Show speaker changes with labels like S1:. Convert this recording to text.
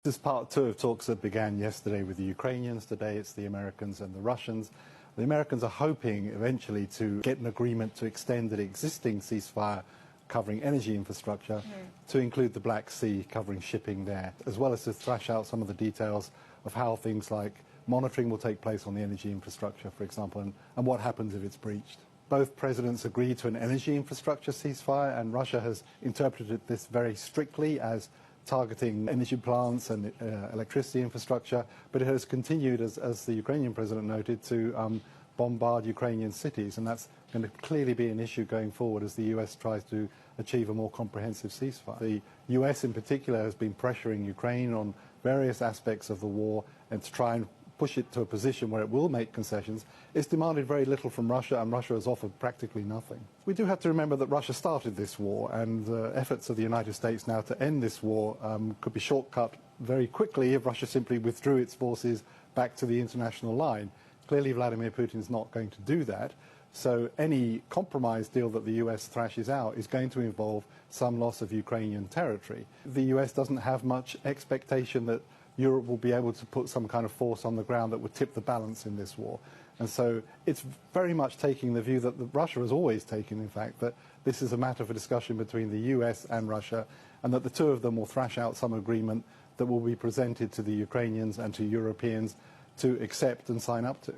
S1: This is part two of talks that began yesterday with the Ukrainians. Today it's the Americans and the Russians. The Americans are hoping eventually to get an agreement to extend an existing ceasefire covering energy infrastructure to include the Black Sea, covering shipping there, as well as to thrash out some of the details of how things like monitoring will take place on the energy infrastructure, for example, and what happens if it's breached. Both presidents agreed to an energy infrastructure ceasefire, and Russia has interpreted this very strictly as targeting energy plants and electricity infrastructure, but it has continued, as the Ukrainian president noted, to bombard Ukrainian cities, and that's going to clearly be an issue going forward as the US tries to achieve a more comprehensive ceasefire. The US in particular has been pressuring Ukraine on various aspects of the war, and to try and push it to a position where it will make concessions. It's demanded very little from Russia, and Russia has offered practically nothing. We do have to remember that Russia started this war, and the efforts of the United States now to end this war could be shortcut very quickly if Russia simply withdrew its forces back to the international line. Clearly Vladimir Putin is not going to do that, so any compromise deal that the US thrashes out is going to involve some loss of Ukrainian territory. The US doesn't have much expectation that Europe will be able to put some kind of force on the ground that would tip the balance in this war. And so it's very much taking the view that Russia has always taken, in fact, that this is a matter for discussion between the US and Russia, and that the two of them will thrash out some agreement that will be presented to the Ukrainians and to Europeans to accept and sign up to.